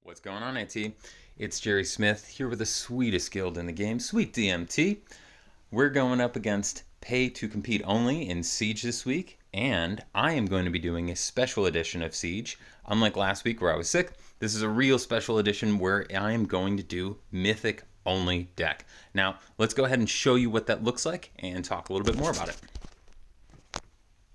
What's going on, AT? It's Jerry Smith here with the sweetest guild in the game, Sweet DMT. We're going up against Pay2CompeteOnly in Siege this week, and I am going to be doing a special edition of Siege. Unlike last week where I was sick, this is a real special edition where I am going to do Mythic only deck. Now, let's go ahead and show you what that looks like and talk a little bit more about it.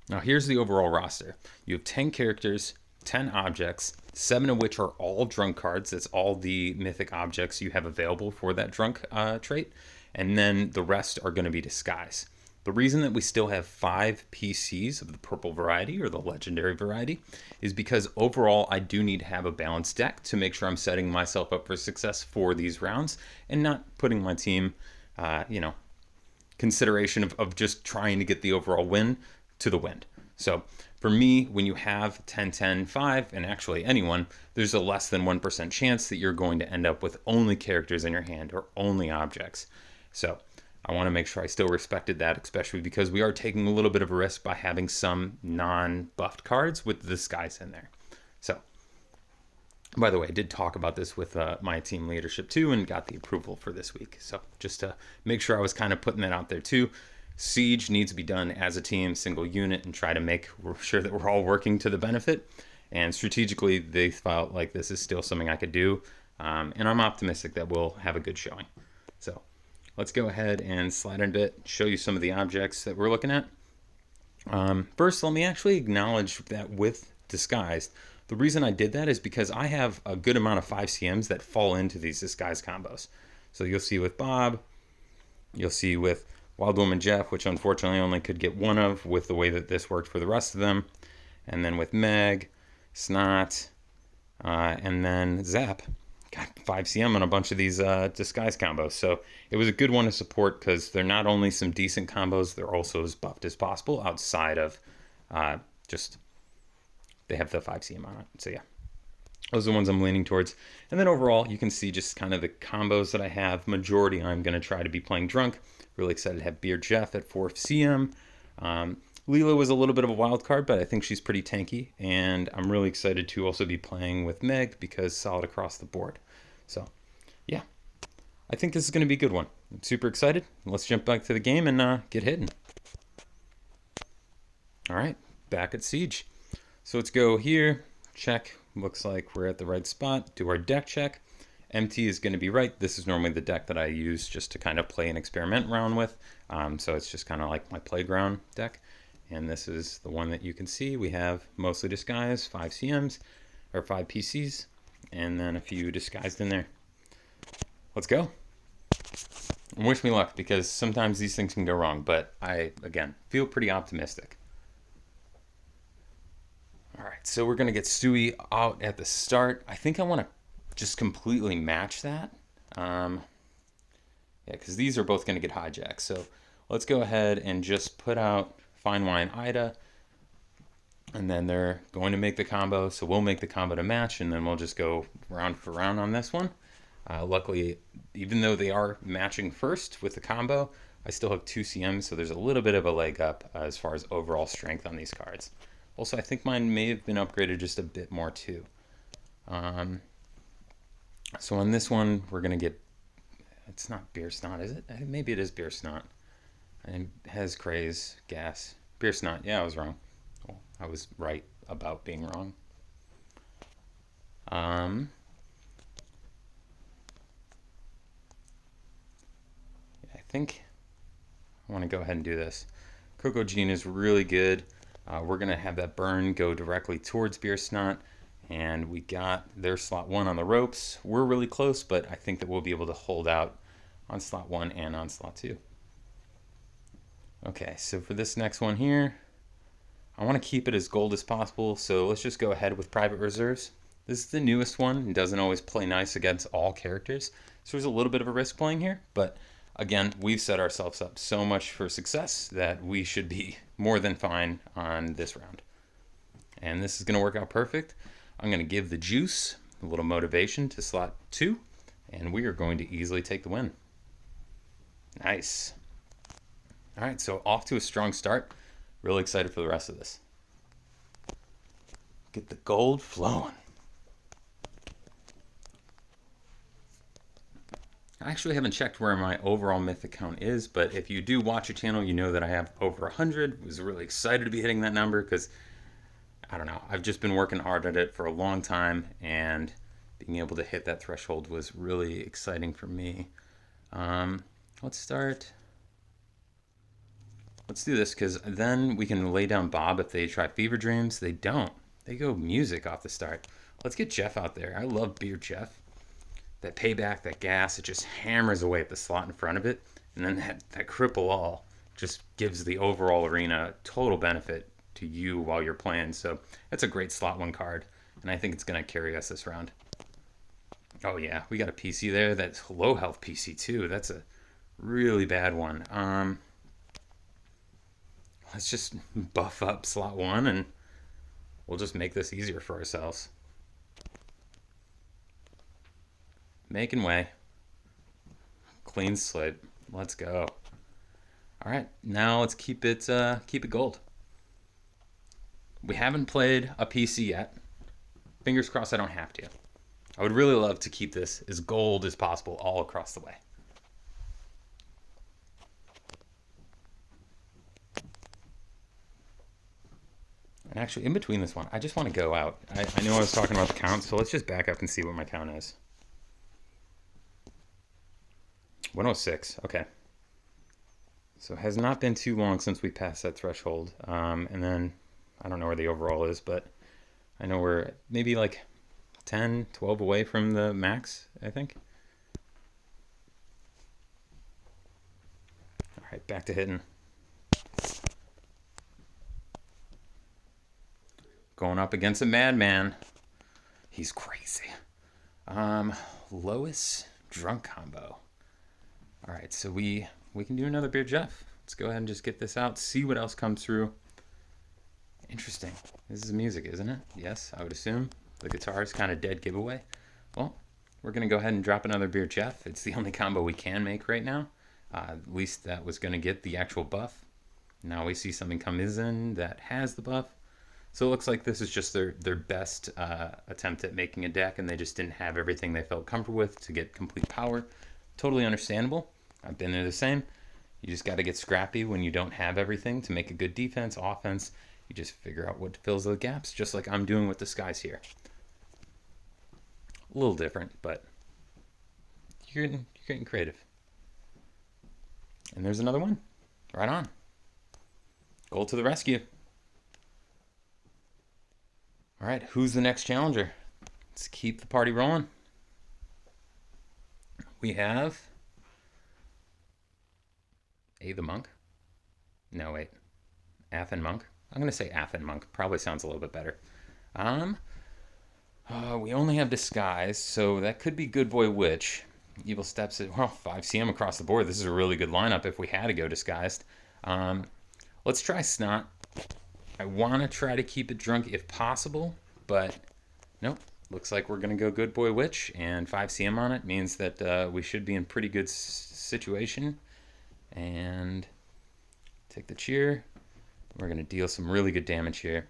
Now, here's the overall roster. You have 10 characters, 10 objects, 7 of which are all drunk cards. That's all the mythic objects you have available for that drunk trait. And then the rest are going to be disguise. The reason that we still have 5 PCs of the purple variety or the legendary variety is because overall I do need to have a balanced deck to make sure I'm setting myself up for success for these rounds and not putting my team, consideration of just trying to get the overall win to the wind. So for me, when you have 10, 10, 5, and actually anyone, there's a less than 1% chance that you're going to end up with only characters in your hand or only objects. So I want to make sure I still respected that, especially because we are taking a little bit of a risk by having some non-buffed cards with the disguise in there. So, by the way, I did talk about this with my team leadership too and got the approval for this week. So just to make sure I was kind of putting that out there too. Siege needs to be done as a team, single unit, and try to make sure that we're all working to the benefit. And strategically, they felt like this is still something I could do. And I'm optimistic that we'll have a good showing. So let's go ahead and slide in a bit, show you some of the objects that we're looking at. First, let me actually acknowledge that with Disguised, the reason I did that is because I have a good amount of 5CMs that fall into these Disguise combos. So you'll see with Bob, you'll see with Wild Woman Jeff, which unfortunately only could get one of with the way that this worked for the rest of them. And then with Meg, Snot, and then Zap. Got 5CM on a bunch of these disguise combos. So it was a good one to support because they're not only some decent combos, they're also as buffed as possible outside of just they have the 5CM on it. So yeah, those are the ones I'm leaning towards. And then overall, you can see just kind of the combos that I have. Majority I'm going to try to be playing drunk. Really excited to have Beer Jeff at 4CM. Leela was a little bit of a wild card, but I think she's pretty tanky. And I'm really excited to also be playing with Meg because solid across the board. So, yeah. I think this is going to be a good one. I'm super excited. Let's jump back to the game and get hitting. All right, back at Siege. So let's go here. Check. Looks like we're at the right spot. Do our deck check. MT is going to be right. This is normally the deck that I use just to kind of play and experiment around with. So it's just kind of like my playground deck. And this is the one that you can see. We have mostly disguised, 5 CMs, or 5 PCs, and then a few disguised in there. Let's go. And wish me luck, because sometimes these things can go wrong. But I, again, feel pretty optimistic. All right, so we're going to get Stewie out at the start. I think I want to just completely match that. Yeah, because these are both going to get hijacked. So let's go ahead and just put out Fine Wine Ida. And then they're going to make the combo. So we'll make the combo to match. And then we'll just go round for round on this one. Luckily, even though they are matching first with the combo, I still have 2 CMs. So there's a little bit of a leg up as far as overall strength on these cards. Also, I think mine may have been upgraded just a bit more too. So on this one, we're going to get, it's not Beer Snot, is it? Maybe it is Beer Snot. And it has Craze, Gas. Beer Snot, yeah, I was wrong. Well, I was right about being wrong. I think I want to go ahead and do this. Coco Gene is really good. We're going to have that burn go directly towards Beer Snot. And we got their slot 1 on the ropes. We're really close, but I think that we'll be able to hold out on slot 1 and on slot 2. Okay, so for this next one here, I want to keep it as gold as possible. So let's just go ahead with Private Reserves. This is the newest one. It doesn't always play nice against all characters. So there's a little bit of a risk playing here. But again, we've set ourselves up so much for success that we should be more than fine on this round. And this is going to work out perfect. I'm going to give the juice a little motivation to slot 2, and we are going to easily take the win. Nice. All right, so off to a strong start. Really excited for the rest of this. Get the gold flowing. I actually haven't checked where my overall mythic count is, but if you do watch a channel, you know that I have over 100. Was really excited to be hitting that number because, I don't know, I've just been working hard at it for a long time, and being able to hit that threshold was really exciting for me. Let's start. Let's do this, because then we can lay down Bob if they try Fever Dreams. They don't. They go music off the start. Let's get Jeff out there. I love Beer Jeff. That payback, that gas, it just hammers away at the slot in front of it. And then that cripple all just gives the overall arena total benefit to you while you're playing. So that's a great slot one card. And I think it's going to carry us this round. Oh yeah, we got a PC there. That's low health PC too. That's a really bad one. Let's just buff up slot one and we'll just make this easier for ourselves. Making way. Clean slate. Let's go. All right, now let's keep it gold. We haven't played a PC yet. Fingers crossed I don't have to. I would really love to keep this as gold as possible all across the way. And actually, in between this one, I just want to go out. I know I was talking about the count, so let's just back up and see what my count is. 106, okay. So it has not been too long since we passed that threshold. And then, I don't know where the overall is, but I know we're maybe like 10, 12 away from the max, I think. All right, back to hitting. Going up against a madman. He's crazy. Lois drunk combo. All right, so we can do another Beer Jeff. Let's go ahead and just get this out, see what else comes through. Interesting. This is music, isn't it? Yes, I would assume. The guitar is kind of dead giveaway. Well, we're going to go ahead and drop another Beer Jeff. It's the only combo we can make right now. At least that was going to get the actual buff. Now we see something come in that has the buff. So it looks like this is just their best attempt at making a deck, and they just didn't have everything they felt comfortable with to get complete power. Totally understandable. I've been there the same. You just got to get scrappy when you don't have everything to make a good defense, offense. You just figure out what fills the gaps, just like I'm doing with the skies here. A little different, but you're getting creative. And there's another one. Right on. Gold to the rescue. All right, who's the next challenger? Let's keep the party rolling. We have the Monk. No, wait. Athen Monk. I'm going to say Athen Monk. Probably sounds a little bit better. We only have Disguise, so that could be Good Boy Witch. Evil Steps at, well, 5 CM across the board. This is a really good lineup if we had to go Disguised. Let's try Snot. I want to try to keep it drunk if possible, but nope. Looks like we're going to go Good Boy Witch, and 5 CM on it means that we should be in pretty good situation. And take the cheer. We're going to deal some really good damage here.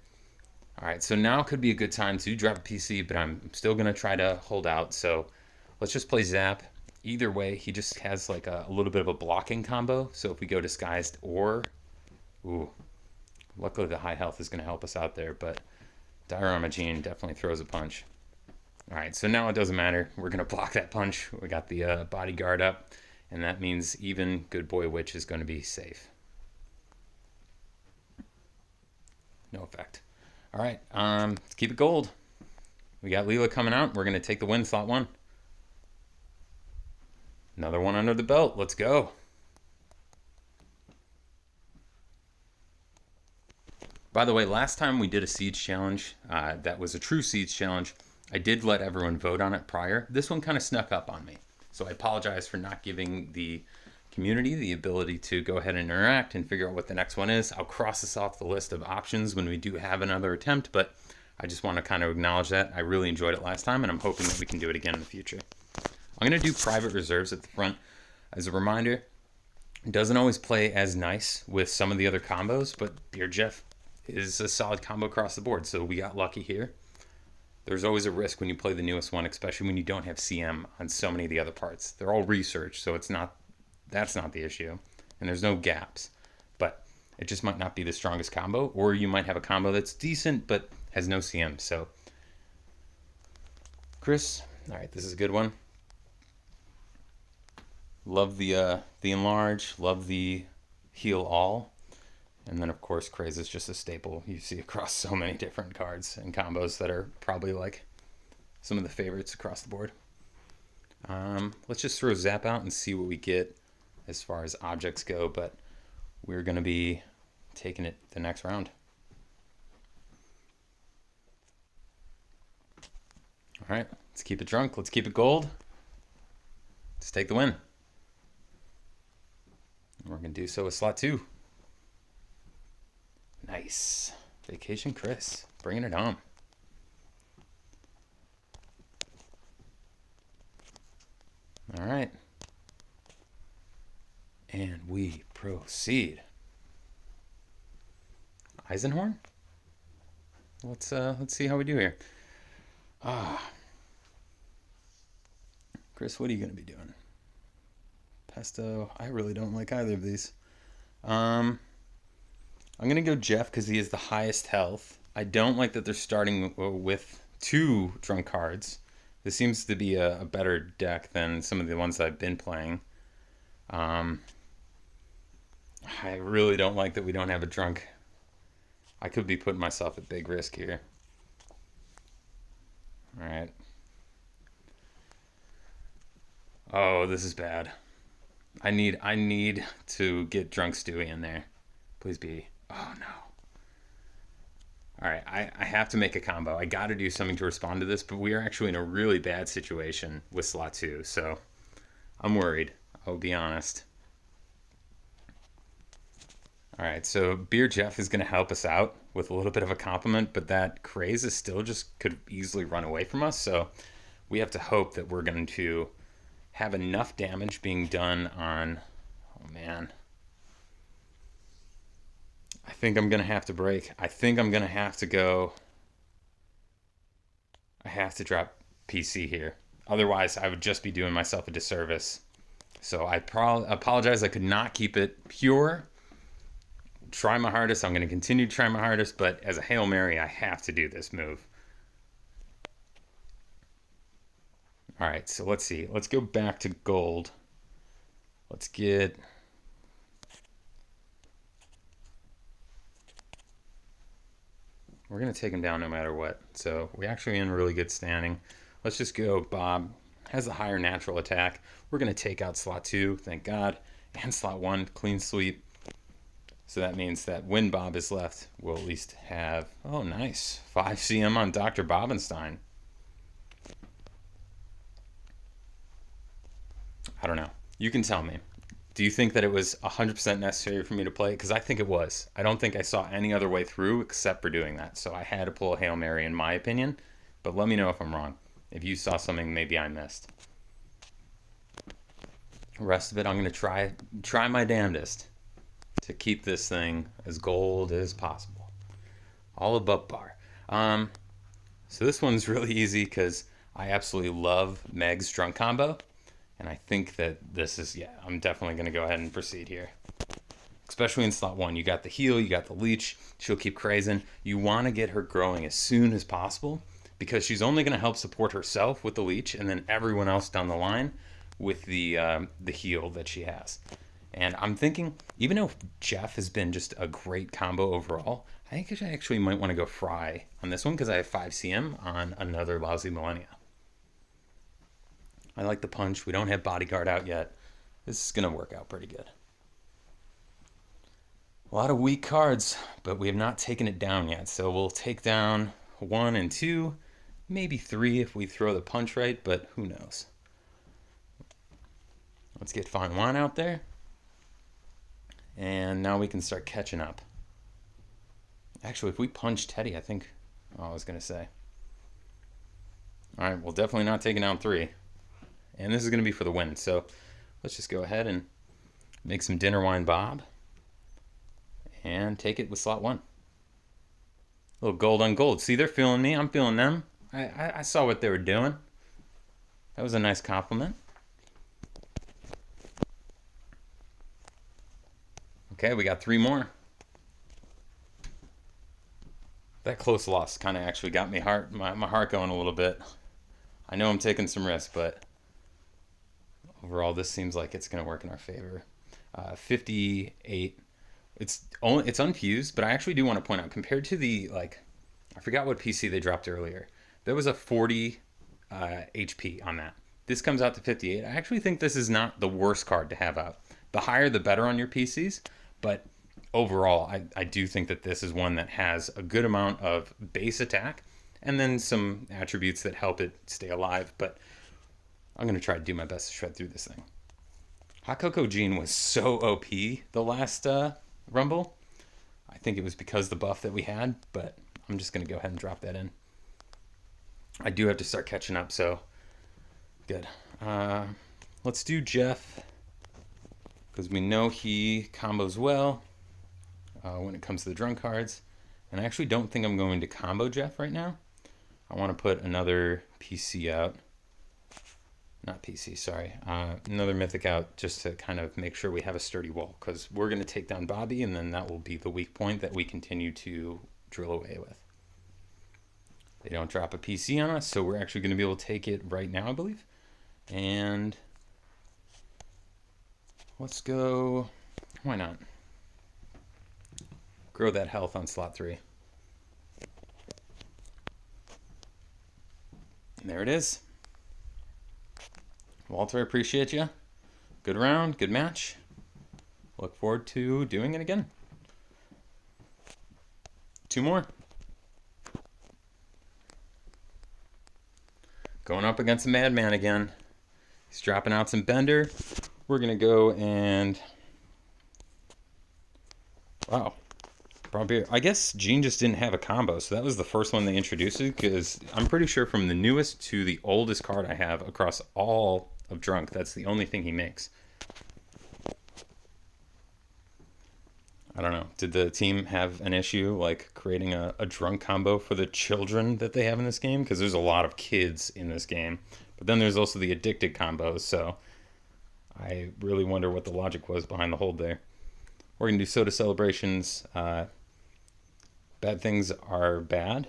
All right, so now could be a good time to drop a PC, but I'm still going to try to hold out. So let's just play Zap. Either way, he just has like a little bit of a blocking combo. So if we go Disguised or... Ooh. Luckily the high health is going to help us out there, but Diorama Gene definitely throws a punch. All right, so now it doesn't matter. We're going to block that punch. We got the bodyguard up, and that means even Good Boy Witch is going to be safe. No effect. All right, let's keep it gold. We got Leela coming out. We're going to take the win, slot 1. Another one under the belt. Let's go. By the way, last time we did a Siege Challenge, that was a true Siege Challenge, I did let everyone vote on it prior. This one kind of snuck up on me. So I apologize for not giving the community the ability to go ahead and interact and figure out what the next one is. I'll cross this off the list of options when we do have another attempt, but I just want to kind of acknowledge that. I really enjoyed it last time, and I'm hoping that we can do it again in the future. I'm going to do private reserves at the front. As a reminder, it doesn't always play as nice with some of the other combos, but Beer Jeff is a solid combo across the board, so we got lucky here. there's always a risk when you play the newest one, especially when you don't have CM on so many of the other parts. They're all research, so that's not the issue, and there's no gaps. But it just might not be the strongest combo, or you might have a combo that's decent but has no CM. So, Chris, all right, this is a good one. Love the enlarge, love the heal all, and then of course craze is just a staple you see across so many different cards and combos that are probably like some of the favorites across the board. Let's just throw Zap out and see what we get as far as objects go, but we're going to be taking it the next round. All right, let's keep it drunk. Let's keep it gold. Let's take the win. We're going to do so with slot 2. Nice. Vacation Chris, bringing it on. All right. And we proceed. Eisenhorn? Let's see how we do here. Chris, what are you going to be doing? Pesto. I really don't like either of these. I'm going to go Jeff because he has the highest health. I don't like that they're starting with 2 drunk cards. This seems to be a better deck than some of the ones that I've been playing. I really don't like that we don't have a drunk. I could be putting myself at big risk here. All right. Oh, this is bad. I need to get drunk Stewie in there. Please be. Oh no. All right, I have to make a combo. I got to do something to respond to this, but we are actually in a really bad situation with slot 2, so I'm worried. I'll be honest. All right, so Beer Jeff is going to help us out with a little bit of a compliment, but that craze is still just could easily run away from us, so we have to hope that we're going to have enough damage being done on... Oh, man. I think I'm going to have to break. I think I'm going to have to go... I have to drop PC here. Otherwise, I would just be doing myself a disservice. So I apologize. I could not keep it pure. Try my hardest. I'm going to continue to try my hardest, but as a Hail Mary, I have to do this move. All right, so let's see. Let's go back to gold. Let's get... We're going to take him down no matter what. So we're actually in really good standing. Let's just go. Bob has a higher natural attack. We're going to take out slot 2, thank God, and slot 1, clean sweep. So that means that when Bob is left, we'll at least have, oh, nice, 5 CM on Dr. Bobenstein. I don't know. You can tell me. Do you think that it was 100% necessary for me to play? Because I think it was. I don't think I saw any other way through except for doing that. So I had to pull a Hail Mary in my opinion. But let me know if I'm wrong. If you saw something maybe I missed. The rest of it, I'm going to try my damnedest to keep this thing as gold as possible. All above par. So this one's really easy because I absolutely love Meg's drunk combo. And I think that this is, yeah, I'm definitely going to go ahead and proceed here. Especially in slot 1. You got the heal, you got the leech. She'll keep crazing. You want to get her growing as soon as possible because she's only going to help support herself with the leech and then everyone else down the line with the heal that she has. And I'm thinking, even though Jeff has been just a great combo overall, I think I actually might want to go Fry on this one because I have 5 CM on another lousy Millennia. I like the punch. We don't have Bodyguard out yet. This is going to work out pretty good. A lot of weak cards, but we have not taken it down yet. So we'll take down 1 and 2, maybe 3 if we throw the punch right, but who knows. Let's get Fine Wine out there. And now we can start catching up. Actually, if we punch Teddy, I think... Oh, I was going to say. All right, well, definitely not taking down 3. And this is going to be for the win. So let's just go ahead and make some dinner wine Bob. And take it with slot 1. A little gold on gold. See, they're feeling me. I'm feeling them. I saw what they were doing. That was a nice compliment. Okay, we got 3 more. That close loss kind of actually got my heart going a little bit. I know I'm taking some risks, but overall, this seems like it's going to work in our favor. 58. It's unfused, but I actually do want to point out, compared to the, I forgot what PC they dropped earlier. There was a 40 HP on that. This comes out to 58. I actually think this is not the worst card to have out. The higher the better on your PCs, but overall, I do think that this is one that has a good amount of base attack and then some attributes that help it stay alive. But I'm going to try to do my best to shred through this thing. Hot Cocoa Gene was so OP the last Rumble. I think it was because the buff that we had, but I'm just going to go ahead and drop that in. I do have to start catching up, so good. Let's do Jeff, because we know he combos well when it comes to the drunk cards. And I actually don't think I'm going to combo Jeff right now. I want to put another PC out. Not PC, sorry. Another Mythic out just to kind of make sure we have a sturdy wall, because we're going to take down Bobby, and then that will be the weak point that we continue to drill away with. They don't drop a PC on us, so we're actually going to be able to take it right now, I believe. And let's go. Why not? Grow that health on slot 3. And there it is. Walter, I appreciate you. Good round, good match. Look forward to doing it again. 2 more. Going up against the Madman again. He's dropping out some Bender. We're going to go and... Wow. Probably, I guess Gene just didn't have a combo, so that was the first one they introduced, because I'm pretty sure from the newest to the oldest card I have across all of Drunk, that's the only thing he makes. I don't know. Did the team have an issue like creating a drunk combo for the children that they have in this game? Because there's a lot of kids in this game. But then there's also the addicted combos, so I really wonder what the logic was behind the hold there. We're going to do Soda Celebrations. Bad Things Are Bad.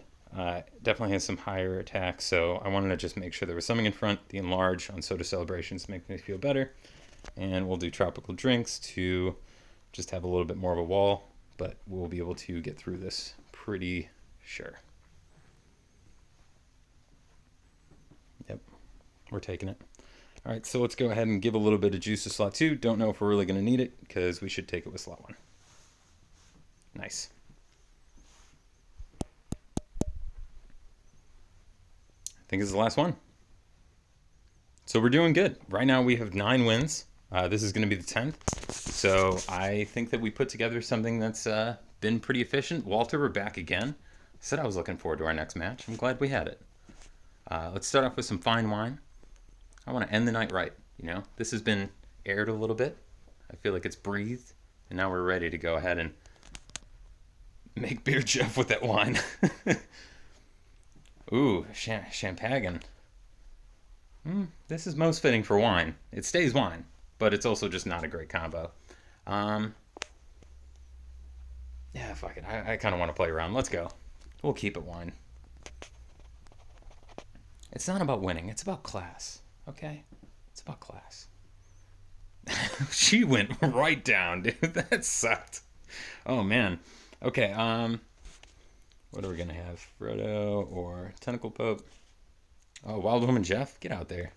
Definitely has some higher attacks, so I wanted to just make sure there was something in front. The Enlarge on Soda Celebrations makes me feel better. And we'll do Tropical Drinks to just have a little bit more of a wall, but we'll be able to get through this pretty sure. Yep, we're taking it. All right, so let's go ahead and give a little bit of juice to slot 2. Don't know if we're really going to need it, because we should take it with slot 1. Nice. I think this is the last one. So we're doing good. Right now we have 9 wins. This is going to be the 10th. So I think that we put together something that's been pretty efficient. Walter, we're back again. Said I was looking forward to our next match. I'm glad we had it. Let's start off with some fine wine. I want to end the night right. You know, this has been aired a little bit. I feel like it's breathed. And now we're ready to go ahead and make beer Jeff with that wine. Ooh, champagne. This is most fitting for wine. It stays wine, but it's also just not a great combo. Yeah, fuck it. I kind of want to play around. Let's go. We'll keep it wine. It's not about winning. It's about class. Okay? It's about class. She went right down, dude. That sucked. Oh, man. Okay, what are we going to have? Frodo or Tentacle Pope? Oh, Wild Woman Jeff? Get out there.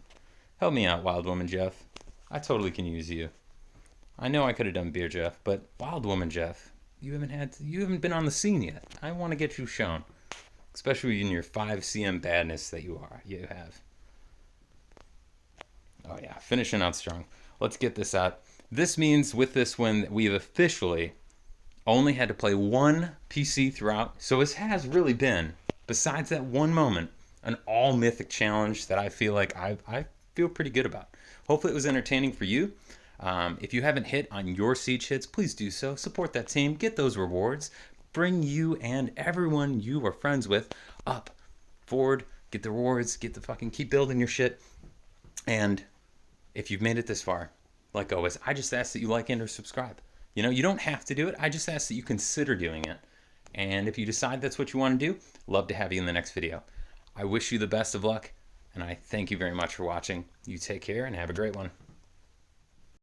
Help me out, Wild Woman Jeff. I totally can use you. I know I could have done Beer Jeff, but Wild Woman Jeff, you haven't been on the scene yet. I want to get you shown. Especially in your 5 CM badness that you have. Oh yeah, finishing out strong. Let's get this out. This means with this win, we've officially only had to play 1 PC throughout. So this has really been, besides that one moment, an all mythic challenge that I feel like I feel pretty good about. Hopefully it was entertaining for you. If you haven't hit on your siege hits, please do so. Support that team. Get those rewards. Bring you and everyone you are friends with up forward get the rewards, get the fucking, keep building your shit. And if you've made it this far, like always, I just ask that you like and or subscribe. You know, you don't have to do it. I just ask that you consider doing it. And if you decide that's what you want to do, love to have you in the next video. I wish you the best of luck, and I thank you very much for watching. You take care and have a great one.